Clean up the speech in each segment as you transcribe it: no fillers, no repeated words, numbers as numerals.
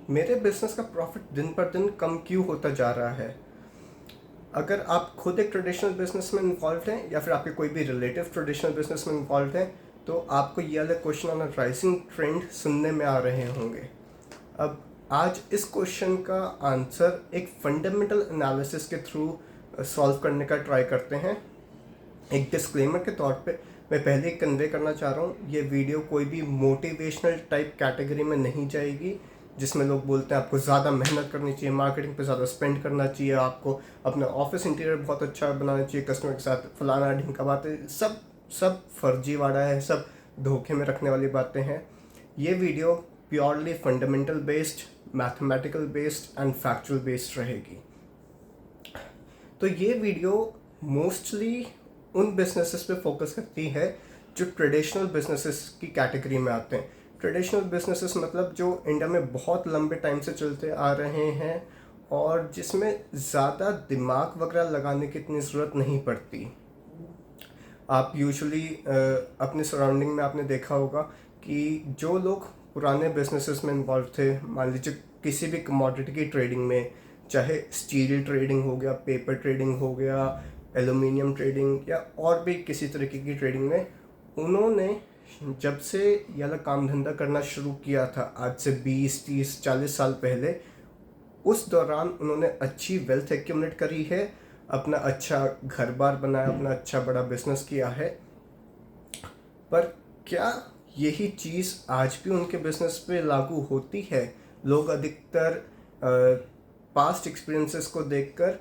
मेरे बिजनेस का प्रॉफिट दिन पर दिन कम क्यों होता जा रहा है। अगर आप खुद एक ट्रेडिशनल बिजनेस में इन्वॉल्व हैं या फिर आपके कोई भी रिलेटिव ट्रेडिशनल बिजनेस में इन्वॉल्व हैं, तो आपको ये वाला question on a rising trend सुनने में आ रहे होंगे। अब आज इस क्वेश्चन का आंसर एक फंडामेंटल एनालिसिस के थ्रू सॉल्व करने का ट्राई करते हैं। एक डिस्क्लेमर के तौर पे मैं पहले कन्वे करना चाह रहा हूँ, ये वीडियो कोई भी मोटिवेशनल टाइप कैटेगरी में नहीं जाएगी जिसमें लोग बोलते हैं आपको ज़्यादा मेहनत करनी चाहिए, मार्केटिंग पे ज़्यादा स्पेंड करना चाहिए, आपको अपना ऑफिस इंटीरियर बहुत अच्छा बनाना चाहिए, कस्टमर के साथ फलाना ढिंका बातें, सब सब फर्जीवाड़ा है, सब धोखे में रखने वाली बातें हैं। ये video purely fundamental based, mathematical based and factual based रहेगी। तो ये वीडियो मोस्टली उन बिजनेसेस पे फोकस करती है जो ट्रेडिशनल बिजनेसेस की कैटेगरी में आते हैं। ट्रेडिशनल बिजनेसेस मतलब जो इंडिया में बहुत लंबे टाइम से चलते आ रहे हैं और जिसमें ज़्यादा दिमाग वगैरह लगाने की इतनी ज़रूरत नहीं पड़ती। आप यूजुअली अपने सराउंडिंग में आपने देखा होगा कि जो लोग पुराने बिजनेसेस में इन्वॉल्व थे, मान लीजिए किसी भी कमोडिटी की ट्रेडिंग में, चाहे स्टील ट्रेडिंग हो गया, पेपर ट्रेडिंग हो गया, एल्यूमिनियम ट्रेडिंग या और भी किसी तरीके की ट्रेडिंग में, उन्होंने जब से यह काम धंधा करना शुरू किया था आज से 20, 30, 40 साल पहले, उस दौरान उन्होंने अच्छी वेल्थ एक्यूमुलेट करी है, अपना अच्छा घर बार बनाया, अपना अच्छा बड़ा बिजनेस किया है। पर क्या यही चीज़ आज भी उनके बिजनेस पे लागू होती है? लोग अधिकतर पास्ट एक्सपीरियंसेस को देखकर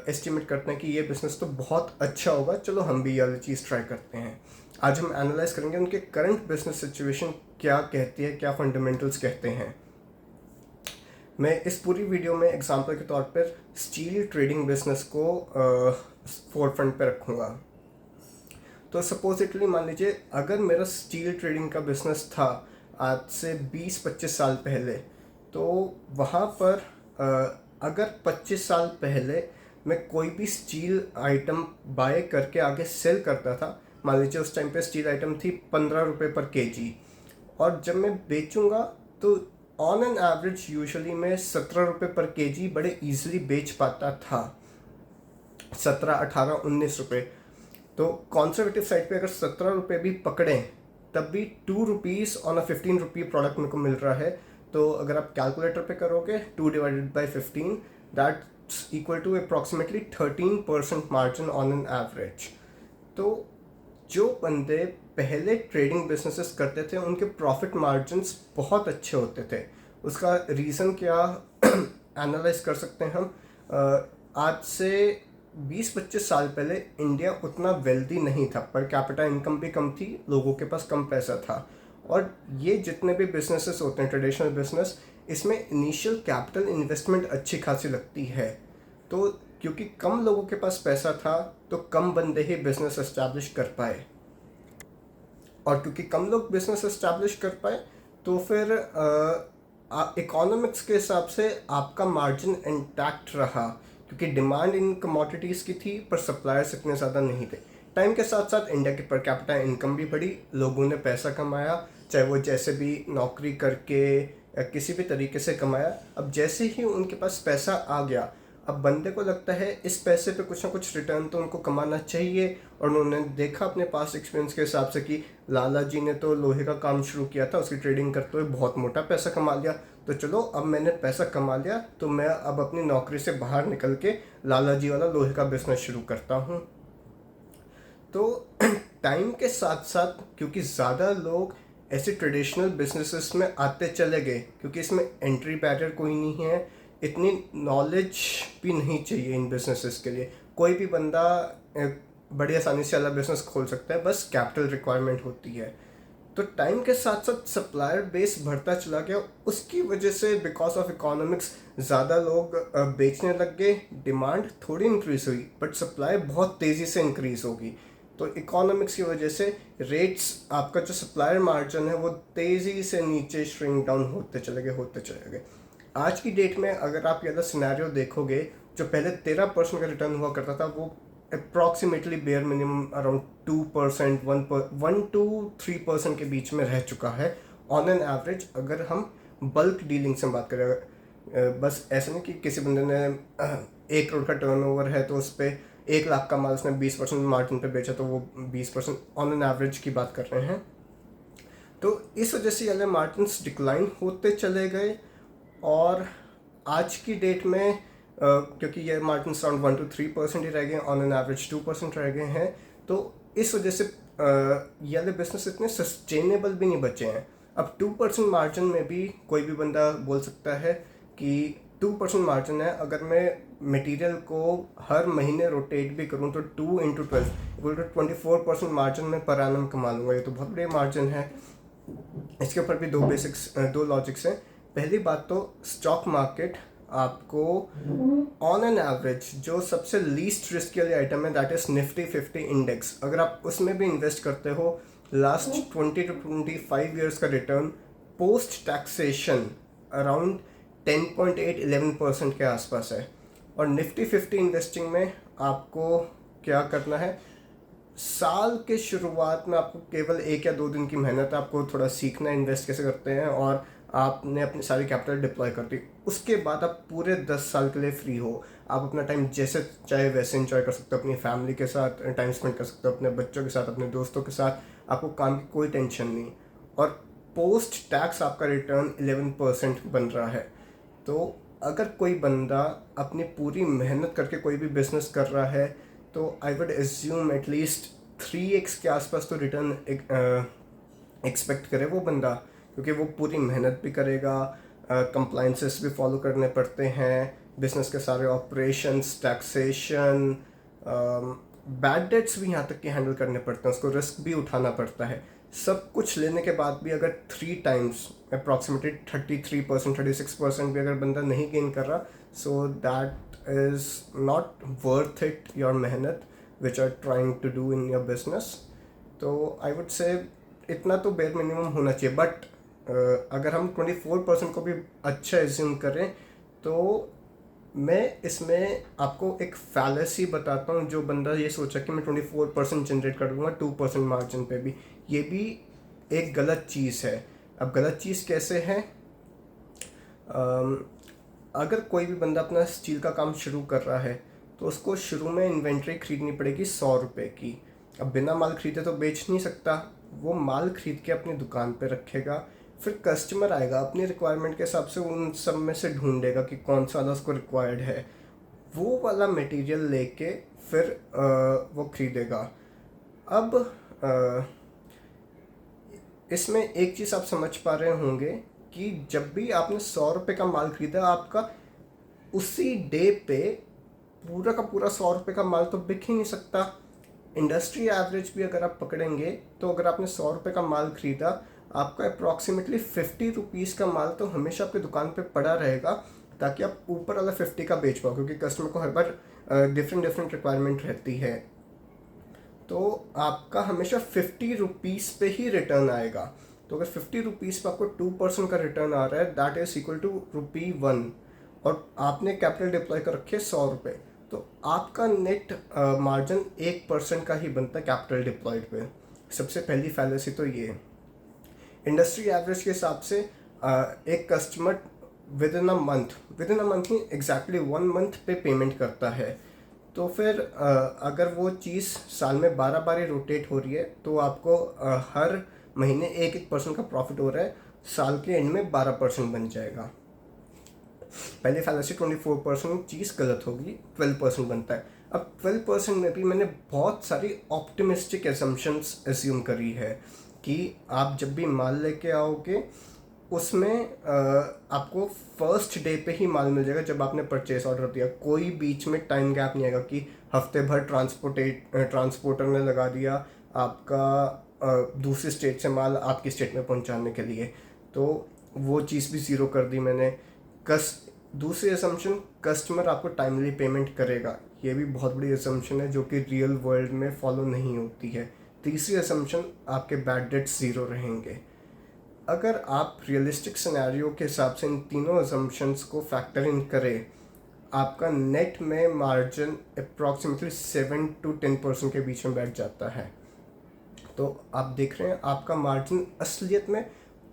एस्टिमेट करते हैं कि ये बिज़नेस तो बहुत अच्छा होगा, चलो हम भी ये वाली चीज़ ट्राई करते हैं। आज हम एनालाइज करेंगे उनके करंट बिजनेस सिचुएशन क्या कहती है, क्या फंडामेंटल्स कहते हैं। मैं इस पूरी वीडियो में एग्जांपल के तौर पर स्टील ट्रेडिंग बिजनेस को फोरफ्रंट पे रखूँगा। तो सपोजिटली मान लीजिए अगर मेरा स्टील ट्रेडिंग का बिजनेस था आज से 20-25 साल पहले, तो वहाँ पर अगर 25 साल पहले मैं कोई भी स्टील आइटम बाय करके आगे सेल करता था, मान लीजिए उस टाइम पे स्टील आइटम थी 15 रुपये पर केजी, और जब मैं बेचूंगा तो ऑन एन एवरेज यूजुअली मैं 17 रुपये पर केजी बड़े ईजिली बेच पाता था, 17, 18, 19 रुपये। तो कॉन्जर्वेटिव साइड पे अगर 17 रुपये भी पकड़ें तब भी 2 रुपीज़ ऑन अ 15 रुपये प्रोडक्ट मेरे को मिल रहा है। तो अगर आप कैलकुलेटर पे करोगे 2 divided by 15, that's equal to approximately 13% margin on an average. तो जो बंदे पहले ट्रेडिंग बिजनेसेस करते थे उनके प्रॉफिट मार्जिन्स बहुत अच्छे होते थे। उसका रीज़न क्या एनालाइज कर सकते हैं हम। आज से 20-25 साल पहले इंडिया उतना वेल्दी नहीं था, पर कैपिटा इनकम भी कम थी, लोगों के पास कम पैसा था। और ये जितने भी बिजनेसेस होते हैं ट्रेडिशनल बिजनेस, इसमें इनिशियल कैपिटल इन्वेस्टमेंट अच्छी खासी लगती है। तो क्योंकि कम लोगों के पास पैसा था तो कम बंदे ही बिजनेस एस्टैब्लिश कर पाए, और क्योंकि कम लोग बिजनेस एस्टैब्लिश कर पाए तो फिर इकोनॉमिक्स के हिसाब से आपका मार्जिन इंटैक्ट रहा, क्योंकि डिमांड इन कमोडिटीज़ की थी पर सप्लायर्स इतने ज़्यादा नहीं थे। टाइम के साथ साथ इंडिया की पर कैपिटा इनकम भी बढ़ी, लोगों ने पैसा कमाया, चाहे वो जैसे भी नौकरी करके या किसी भी तरीके से कमाया। अब जैसे ही उनके पास पैसा आ गया, अब बंदे को लगता है इस पैसे पे कुछ ना कुछ रिटर्न तो उनको कमाना चाहिए। और उन्होंने देखा अपने पास एक्सपीरियंस के हिसाब से कि लाला जी ने तो लोहे का काम शुरू किया था, उसकी ट्रेडिंग करते हुए बहुत मोटा पैसा कमा लिया, तो चलो अब मैंने पैसा कमा लिया तो मैं अब अपनी नौकरी से बाहर निकल के लाला जी वाला लोहे का बिजनेस शुरू करता हूँ। तो टाइम के साथ साथ क्योंकि ज़्यादा लोग ऐसे ट्रेडिशनल बिजनेसेस में आते चले गए, क्योंकि इसमें एंट्री बैरियर कोई नहीं है, इतनी नॉलेज भी नहीं चाहिए इन बिजनेसेस के लिए। कोई भी बंदा बड़ी आसानी से अलग बिजनेस खोल सकता है, बस कैपिटल रिक्वायरमेंट होती है। तो टाइम के साथ साथ सप्लायर बेस बढ़ता चला गया, उसकी वजह से बिकॉज ऑफ इकोनॉमिक्स ज़्यादा लोग बेचने लग गए, डिमांड थोड़ी इंक्रीज़ हुई बट सप्लाई बहुत तेज़ी से इंक्रीज़ होगी। तो इकोनॉमिक्स की वजह से रेट्स, आपका जो सप्लायर मार्जिन है वो तेज़ी से नीचे श्रिंक डाउन होते चले गए। आज की डेट में अगर आप ये वाला सिनेरियो देखोगे, जो पहले 13% का रिटर्न हुआ करता था वो approximately bare minimum around 2%, 1 to 3% के बीच में रह चुका है ऑन एन एवरेज, अगर हम बल्क डीलिंग से हम बात करें, बस ऐसा नहीं कि किसी बंदे ने 1 करोड़ का टर्नओवर है तो उस पर 1 लाख का माल उसने 20% मार्जिन पे बेचा, तो वो 20% ऑन एन एवरेज की बात कर रहे हैं। तो इस वजह से ये मार्जिन्स डिक्लाइन होते चले गए, और आज की डेट में क्योंकि ये मार्जिन अराउंड 1 to 3% ही रह गए, ऑन एन एवरेज 2% रह गए हैं, तो इस वजह से ये वाले बिजनेस इतने सस्टेनेबल भी नहीं बचे हैं। अब 2% मार्जिन में भी कोई भी बंदा बोल सकता है कि 2% मार्जिन है, अगर मैं मटेरियल को हर महीने रोटेट भी करूं तो 2 into 12 = 24% मार्जिन में पर एनम कमा लूँगा। ये तो बहुत बड़ी मार्जिन है। इसके ऊपर भी दो लॉजिक्स हैं। पहली बात तो स्टॉक मार्केट आपको ऑन एन एवरेज जो सबसे लीस्ट रिस्क वाली आइटम है, दैट इज निफ्टी 50 इंडेक्स, अगर आप उसमें भी इन्वेस्ट करते हो, लास्ट 20 to 25 ईयर्स का रिटर्न पोस्ट टैक्सेशन अराउंड 10.8-11% के आसपास है। और निफ्टी 50 इन्वेस्टिंग में आपको क्या करना है, साल के शुरुआत में आपको केवल 1 या 2 दिन की मेहनत है, आपको थोड़ा सीखना है इन्वेस्ट कैसे करते हैं, और आपने अपनी सारी कैपिटल डिप्लॉय कर दी। उसके बाद आप पूरे 10 साल के लिए फ्री हो। आप अपना टाइम जैसे चाहे वैसे एंजॉय कर सकते हो, अपनी फैमिली के साथ टाइम स्पेंड कर सकते हो, अपने बच्चों के साथ, अपने दोस्तों के साथ, आपको काम की कोई टेंशन नहीं। और पोस्ट टैक्स आपका रिटर्न 11% बन रहा है। तो अगर कोई बंदा अपनी पूरी मेहनत करके कोई भी बिजनेस कर रहा है, तो I would assume at least 3x के आसपास तो रिटर्न एक्सपेक्ट करे वो बंदा, क्योंकि वो पूरी मेहनत भी करेगा, कंप्लाइंसेस भी फॉलो करने पड़ते हैं, बिजनेस के सारे ऑपरेशंस, टैक्सेशन, बैड डेट्स भी यहाँ तक कि हैंडल करने पड़ते हैं, उसको रिस्क भी उठाना पड़ता है। सब कुछ लेने के बाद भी अगर 3 times अप्रॉक्सीमेटली 33% 36% भी अगर बंदा नहीं गेन कर रहा, so that is not worth it your मेहनत which are trying to do in your business. तो आई वुड से इतना तो बेयर मिनिमम होना चाहिए। बट अगर हम 24% को भी अच्छा एज्यूम करें, तो मैं इसमें आपको एक फैलेसी बताता हूँ। जो बंदा ये सोचा कि मैं 24% जनरेट कर दूँगा 2% मार्जिन पे भी, ये भी एक गलत चीज़ है। अब गलत चीज़ कैसे है, अगर कोई भी बंदा अपना स्टील का काम शुरू कर रहा है, तो उसको शुरू में इन्वेंट्री खरीदनी पड़ेगी 100 रुपये की। अब बिना माल खरीदे तो बेच नहीं सकता, वो माल खरीद के अपनी दुकान पे रखेगा, फिर कस्टमर आएगा अपनी रिक्वायरमेंट के हिसाब से उन सब में से ढूंढेगा कि कौन सा वाला उसको रिक्वायर्ड है, वो वाला मटेरियल लेके फिर वो खरीदेगा। अब इसमें एक चीज़ आप समझ पा रहे होंगे कि जब भी आपने 100 रुपये का माल खरीदा, आपका उसी डे पे पूरा का पूरा 100 रुपये का माल तो बिक ही नहीं सकता। इंडस्ट्री एवरेज भी अगर आप पकड़ेंगे, तो अगर आपने 100 रुपये का माल खरीदा, आपका अप्रॉक्सीमेटली 50 रुपीज़ का माल तो हमेशा आपकी दुकान पे पड़ा रहेगा, ताकि आप ऊपर वाला 50 का बेच पाओ, क्योंकि कस्टमर को हर बार डिफरेंट रिक्वायरमेंट रहती है। तो आपका हमेशा 50 रुपीज़ पे ही रिटर्न आएगा। तो अगर 50 रुपीज़ पर आपको 2% का रिटर्न आ रहा है, दैट इज़ इक्वल टू ₹1, और आपने कैपिटल डिप्लॉय कर रखे 100 रुपये, तो आपका नेट मार्जिन 1% का ही बनता है कैपिटल डिप्लॉयड पे। सबसे पहली फैलेसी तो ये है। इंडस्ट्री एवरेज के हिसाब से एक customer with in a month he exactly 1 month पे पेमेंट करता है। तो फिर अगर वो चीज़ साल में 12 बार ही रोटेट हो रही है, तो आपको हर महीने 1% का प्रॉफिट हो रहा है, साल के एंड में 12% बन जाएगा। पहले फैलेसी 24% चीज़ गलत होगी, 12% बनता है। अब 12% में भी मैंने बहुत सारी ऑप्टिमिस्टिक एजम्पशंस एज्यूम करी है कि आप जब भी माल लेके आओगे, उसमें आपको फर्स्ट डे पे ही माल मिल जाएगा जब आपने परचेस ऑर्डर दिया। कोई बीच में टाइम गैप नहीं आएगा कि हफ्ते भर ट्रांसपोर्टर ने लगा दिया आपका दूसरी स्टेट से माल आपकी स्टेट में पहुंचाने के लिए। तो वो चीज़ भी ज़ीरो कर दी मैंने। दूसरी असम्पशन, कस्टमर आपको टाइमली पेमेंट करेगा। ये भी बहुत बड़ी असम्पशन है जो कि रियल वर्ल्ड में फॉलो नहीं होती है। तीसरी असम्पशन, आपके बैड डेट्स ज़ीरो रहेंगे। अगर आप रियलिस्टिक सिनेरियो के हिसाब से इन तीनों असम्पशंस को फैक्टर इन करें, आपका नेट में मार्जिन अप्रॉक्सीमेटली 7 to 10% के बीच में बैठ जाता है। तो आप देख रहे हैं आपका मार्जिन असलियत में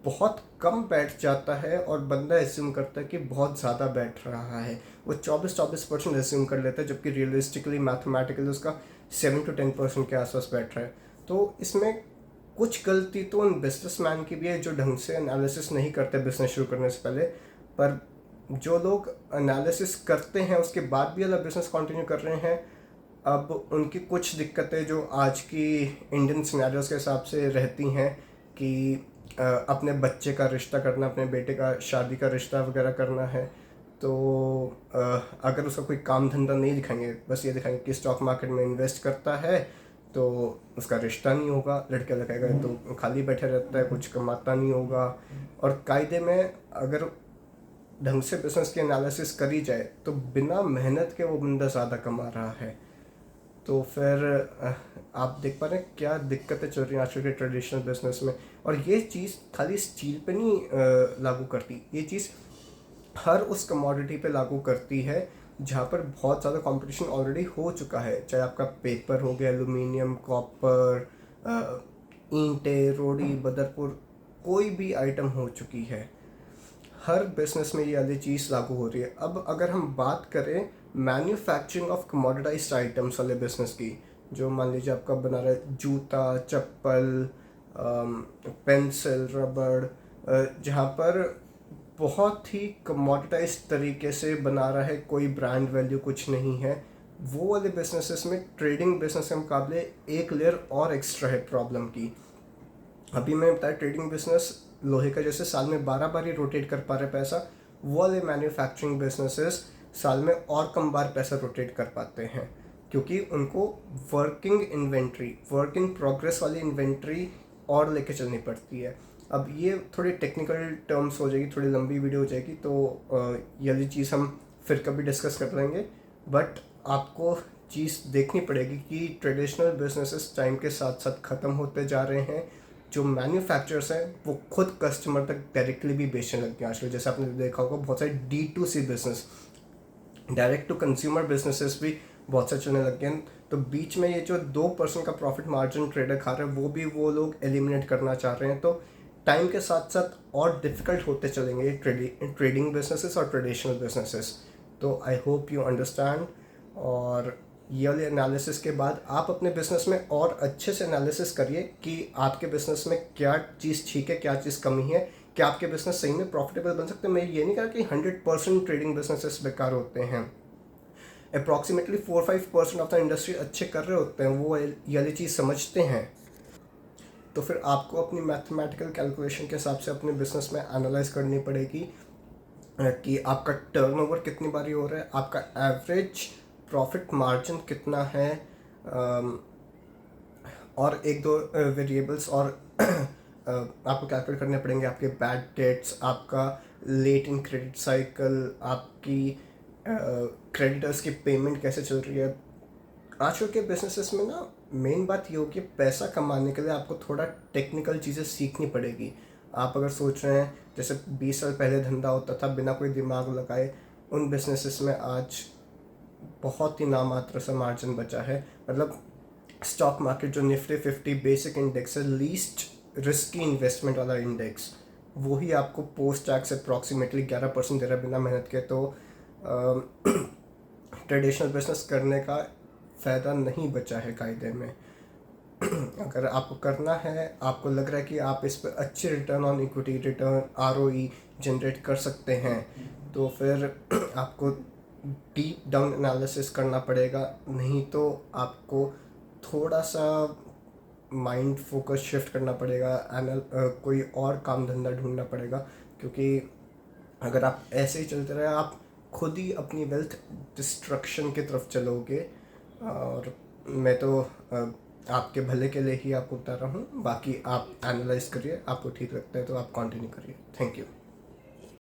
बहुत कम बैठ जाता है और बंदा एज्यूम करता है कि बहुत ज़्यादा बैठ रहा है। वो 24% एज्यूम कर लेता है, जबकि रियलिस्टिकली मैथमेटिकली उसका 7 to 10% के आसपास बैठ रहा है। तो इसमें कुछ गलती तो उन बिजनेसमैन की भी है जो ढंग से एनालिसिस नहीं करते बिजनेस शुरू करने से पहले, पर जो लोग एनालिसिस करते हैं उसके बाद भी अगर बिजनेस कंटिन्यू कर रहे हैं, अब उनकी कुछ दिक्कतें जो आज की इंडियन सिनेरियोस के हिसाब से रहती हैं कि अपने बच्चे का रिश्ता करना, अपने बेटे का शादी का रिश्ता वगैरह करना है, तो अगर उसका कोई काम धंधा नहीं दिखाएंगे, बस ये दिखाएंगे कि स्टॉक मार्केट में इन्वेस्ट करता है, तो उसका रिश्ता नहीं होगा। लड़का लगाएगा तो खाली बैठे रहता है, कुछ कमाता नहीं होगा। और कायदे में अगर ढंग से बिजनेस की एनालिसिस करी जाए तो बिना मेहनत के वो बंदा ज़्यादा कमा रहा है। तो फिर आप देख पा रहे हैं क्या दिक्कतें चल रही हैं आजकल के ट्रेडिशनल बिजनेस में। और ये चीज़ खाली स्टील पे नहीं लागू करती, ये चीज़ हर उस कमोडिटी पे लागू करती है जहाँ पर बहुत ज़्यादा कंपटीशन ऑलरेडी हो चुका है। चाहे आपका पेपर हो गया, एल्यूमिनियम, कॉपर, ईंटें, रोड़ी, बदरपुर, कोई भी आइटम हो चुकी है। हर बिजनेस में ये वाली चीज़ लागू हो रही है। अब अगर हम बात करें मैन्युफैक्चरिंग ऑफ कमोडिटाइज्ड आइटम्स वाले बिजनेस की, जो मान लीजिए आपका बना रहा है जूता, चप्पल, पेंसिल, रबड़, जहाँ पर बहुत ही कमोडिटाइज्ड तरीके से बना रहा है, कोई ब्रांड वैल्यू कुछ नहीं है, वो वाले बिजनेसेस में ट्रेडिंग बिजनेस के मुकाबले एक लेयर और एक्स्ट्रा है प्रॉब्लम की। अभी मैं बताया ट्रेडिंग बिजनेस लोहे का जैसे साल में 12 बार ही रोटेट कर पा रहे पैसा, वो वाले मैन्युफैक्चरिंग बिजनेसेस साल में और कम बार पैसा रोटेट कर पाते हैं, क्योंकि उनको working inventory, work in progress वाली इन्वेंट्री और लेके चलनी पड़ती है। अब ये थोड़ी टेक्निकल टर्म्स हो जाएगी, थोड़ी लंबी वीडियो हो जाएगी, तो ये चीज़ हम फिर कभी डिस्कस कर लेंगे। बट आपको चीज़ देखनी पड़ेगी कि ट्रेडिशनल बिजनेसेस टाइम के साथ साथ ख़त्म होते जा रहे हैं। जो मैन्युफैक्चरर्स हैं वो खुद कस्टमर तक डायरेक्टली भी बेचने लग गए आजकल। जैसे आपने देखा होगा बहुत सारे D2C business, direct to consumer businesses भी बहुत सारे चलने लग गए हैं। तो बीच में ये जो 2% का प्रॉफिट मार्जिन ट्रेडर खा रहे हैं वो भी वो लोग एलिमिनेट करना चाह रहे हैं। तो टाइम के साथ साथ और डिफ़िकल्ट होते चलेंगे ट्रेडिंग बिजनेसेस और ट्रेडिशनल बिजनेसेस। तो आई होप यू अंडरस्टैंड। और ये वाले एनालिसिस के बाद आप अपने बिजनेस में और अच्छे से एनालिसिस करिए कि आपके बिजनेस में क्या चीज़ ठीक है, क्या चीज़ कमी है, क्या आपके बिजनेस सही में प्रॉफिटेबल बन सकते हैं। मैं ये नहीं कह रहा कि 100% ट्रेडिंग बिजनेसेस बेकार होते हैं। अप्रॉक्सीमेटली 4-5% ऑफ द इंडस्ट्री अच्छे कर रहे होते हैं, वो ये वाली चीज़ समझते हैं। तो फिर आपको अपनी मैथमेटिकल कैलकुलेशन के हिसाब से अपने बिजनेस में एनालाइज करनी पड़ेगी कि आपका टर्नओवर कितनी बारी हो रहा है, आपका एवरेज प्रॉफिट मार्जिन कितना है, और एक दो वेरिएबल्स और आपको कैलकुलेट करने पड़ेंगे। आपके बैड डेट्स, आपका लेट इन क्रेडिट साइकिल, आपकी क्रेडिटर्स की पेमेंट कैसे चल रही है। आजकल के बिजनेसेस में ना मेन बात ये होगी, पैसा कमाने के लिए आपको थोड़ा टेक्निकल चीज़ें सीखनी पड़ेगी। आप अगर सोच रहे हैं जैसे 20 साल पहले धंधा होता था बिना कोई दिमाग लगाए, उन बिजनेसेस में आज बहुत ही नामात्र सा मार्जिन बचा है। मतलब स्टॉक मार्केट जो निफ्टी 50 बेसिक इंडेक्स है, लीस्ट रिस्की इन्वेस्टमेंट वाला इंडेक्स, वो ही आपको पोस्ट टैक्स अप्रॉक्सीमेटली 11% दे रहा है बिना मेहनत के। तो ट्रेडिशनल बिजनेस करने का फ़ायदा नहीं बचा है कायदे में। अगर आपको करना है, आपको लग रहा है कि आप इस पर अच्छी return on equity, return ROE generate कर सकते हैं, तो फिर आपको डीप डाउन एनालिसिस करना पड़ेगा। नहीं तो आपको थोड़ा सा माइंड फोकस शिफ्ट करना पड़ेगा, कोई और काम धंधा ढूंढना पड़ेगा। क्योंकि अगर आप ऐसे ही चलते रहे, आप खुद ही अपनी वेल्थ डिस्ट्रक्शन की तरफ चलोगे। और मैं तो आपके भले के लिए ही आपको बता रहा हूँ। बाकी आप एनालाइज करिए, आपको ठीक लगता है तो आप कंटिन्यू करिए। Thank you.